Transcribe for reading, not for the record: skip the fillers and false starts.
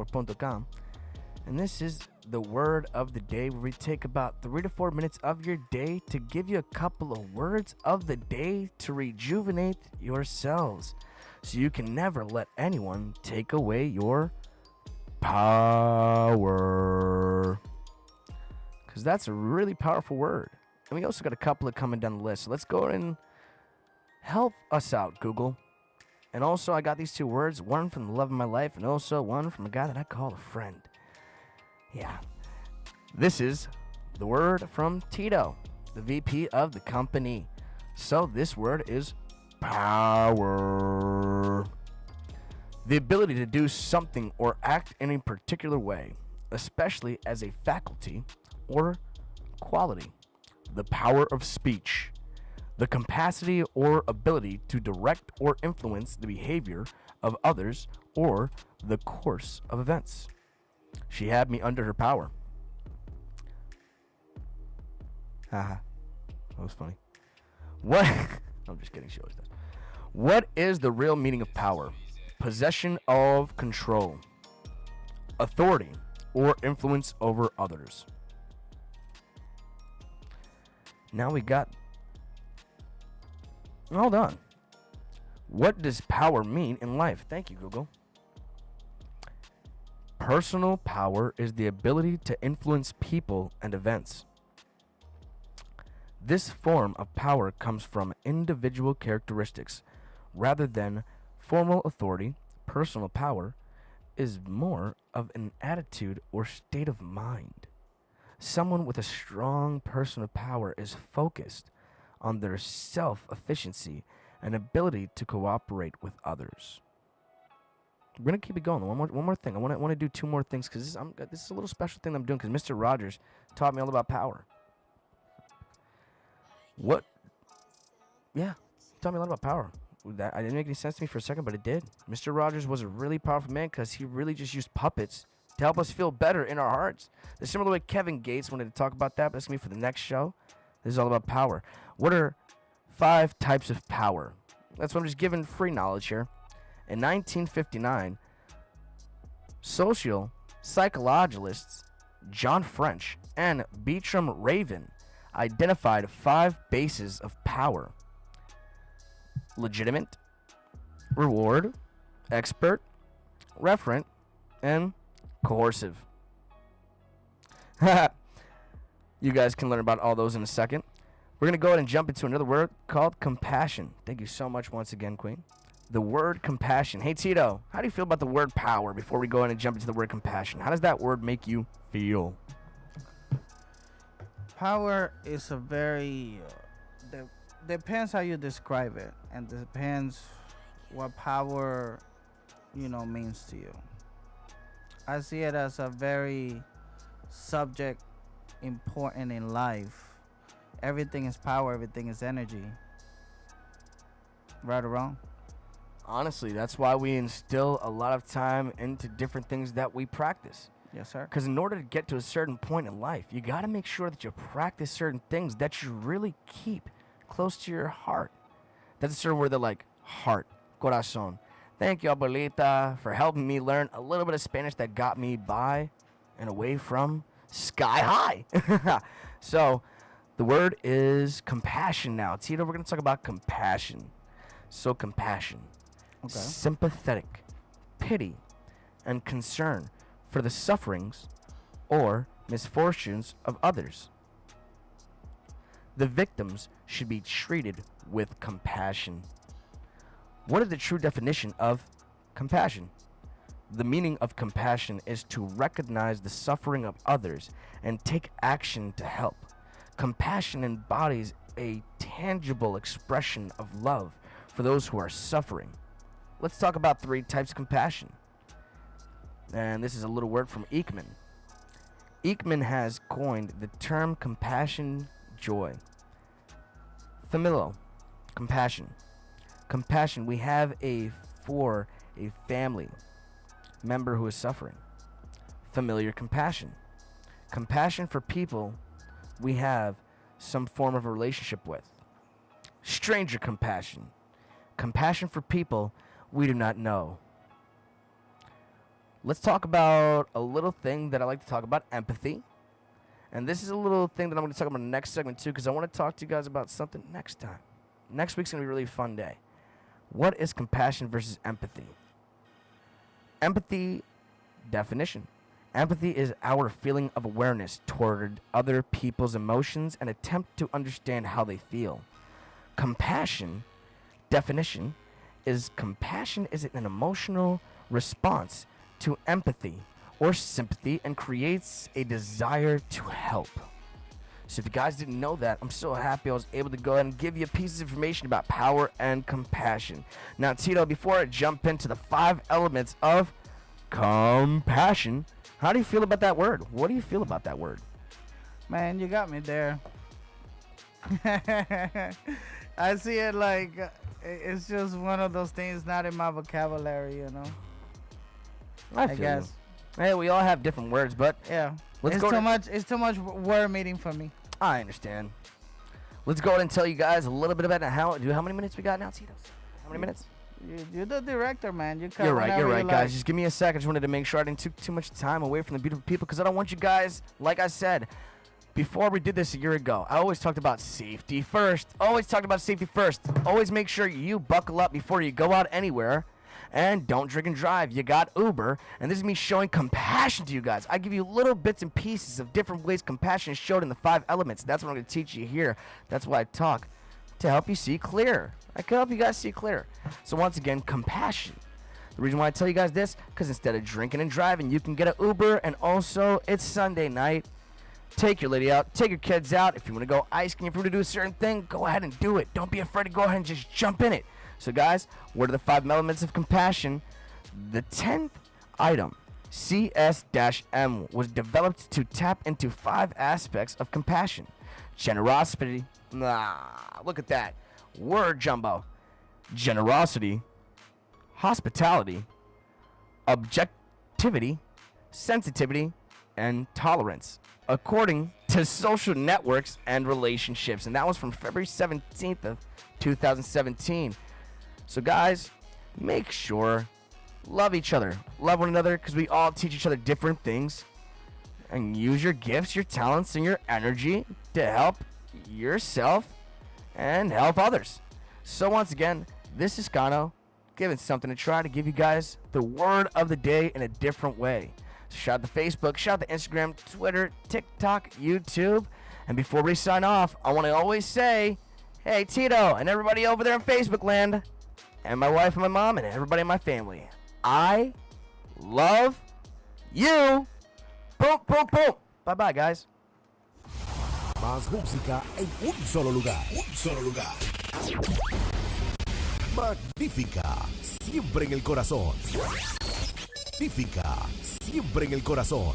network.com. And this is the word of the day, where we take about 3 to 4 minutes of your day to give you a couple of words of the day to rejuvenate yourselves, so you can never let anyone take away your power. Because that's a really powerful word. And we also got a couple of coming down the list. So let's go and help us out, Google. And also, I got these 2 words, one from the love of my life, and also one from a guy that I call a friend. Yeah. This is the word from Tito, the VP of the company. So this word is power. The ability to do something or act in a particular way, especially as a faculty or quality. The power of speech. The capacity or ability to direct or influence the behavior of others or the course of events. She had me under her power. Haha. That was funny. What? I'm just kidding. She always does. What is the real meaning of power? Possession of control, authority, or influence over others. Now we got... Hold on. What does power mean in life? Thank you, Google. Personal power is the ability to influence people and events. This form of power comes from individual characteristics rather than formal authority. Personal power is more of an attitude or state of mind. Someone with a strong personal power is focused on their self-efficiency and ability to cooperate with others. We're going to keep it going. One more thing. I want to do 2 more things, because this is a little special thing I'm doing, because Mr. Rogers taught me all about power. What? Yeah, he taught me a lot about power. That I didn't make any sense to me for a second, but it did. Mr. Rogers was a really powerful man, because he really just used puppets to help us feel better in our hearts. The similar way Kevin Gates wanted to talk about that, but that's going to be for the next show. This is all about power. What are 5 types of power? That's what I'm just giving free knowledge here. In 1959, social psychologists John French and Beecham Raven identified 5 bases of power: legitimate, reward, expert, referent, and coercive. You guys can learn about all those in a second. We're going to go ahead and jump into another word called compassion. Thank you so much once again, Queen. The word compassion. Hey, Tito, how do you feel about the word power before we go ahead and jump into the word compassion? How does that word make you feel? Power is a very depends how you describe it, and depends what power means to you. I see it as a very subject important in life. Everything is power, everything is energy. Right or wrong? Honestly, that's why we instill a lot of time into different things that we practice. Yes, sir. Because in order to get to a certain point in life, you got to make sure that you practice certain things that you really keep close to your heart. That's a certain word, they're like heart, corazón. Thank you, abuelita, for helping me learn a little bit of Spanish that got me by and away from sky high. So, the word is compassion now. Tito, we're going to talk about compassion. So, compassion. Okay. Sympathetic, pity, and concern for the sufferings or misfortunes of others. The victims should be treated with compassion. What is the true definition of compassion? The meaning of compassion is to recognize the suffering of others and take action to help. Compassion embodies a tangible expression of love for those who are suffering. Let's talk about 3 types of compassion. And this is a little word from Ekman. Ekman has coined the term compassion joy. Familial compassion. Compassion, we have for a family member who is suffering. Familiar compassion. Compassion for people we have some form of a relationship with. Stranger compassion. Compassion for people we do not know. let's talk about a little thing that I like to talk about, empathy. And this is a little thing that I'm going to talk about in the next segment too, because I want to talk to you guys about something next time. Next week's going to be a really fun day. What is compassion versus empathy? Empathy definition. Empathy is our feeling of awareness toward other people's emotions and attempt to understand how they feel. Compassion definition is compassion is an emotional response to empathy or sympathy and creates a desire to help. So if you guys didn't know that, I'm so happy I was able to go ahead and give you pieces of information about power and compassion. Now, Tito, before I jump into the 5 elements of compassion, how do you feel about that word? What do you feel about that word? Man, you got me there. I see it like it's just one of those things not in my vocabulary, you know. I guess. Hey, we all have different words, but yeah, let's it's go. It's too much word meeting for me. I understand. Let's go ahead and tell you guys a little bit about how many minutes we got now, Tito? How many minutes? You're the director, man. You're right, guys. Just give me a second. Just wanted to make sure I didn't take too much time away from the beautiful people, because I don't want you guys, like I said, before we did this a year ago, I always talked about safety first. Always make sure you buckle up before you go out anywhere. And don't drink and drive. You got Uber. And this is me showing compassion to you guys. I give you little bits and pieces of different ways compassion is showed in the 5 elements. That's what I'm going to teach you here. That's why I talk, to help you see clear. I can help you guys see clear. So once again, compassion. The reason why I tell you guys this, because instead of drinking and driving, you can get an Uber. And also, it's Sunday night. Take your lady out. Take your kids out. If you want to go ice cream, if you want to do a certain thing, go ahead and do it. Don't be afraid to go ahead and just jump in it. So guys, what are the 5 elements of compassion? The 10th item, CS-M, was developed to tap into 5 aspects of compassion. Generosity, look at that, word jumbo. Generosity, hospitality, objectivity, sensitivity, and tolerance, according to social networks and relationships. And that was from February 17th of 2017. So guys, make sure, love each other, love one another, because we all teach each other different things, and use your gifts, your talents, and your energy to help yourself and help others. So once again, this is Canoo, giving something to try to give you guys the word of the day in a different way. So shout out to Facebook, shout out to Instagram, Twitter, TikTok, YouTube, and before we sign off, I want to always say, hey Tito, and everybody over there in Facebook land, and my wife and my mom and everybody in my family, I love you. Boom, boom, boom. Bye-bye, guys. Más música en un solo lugar. Magnífica, siempre en el corazón. Magnífica, siempre en el corazón.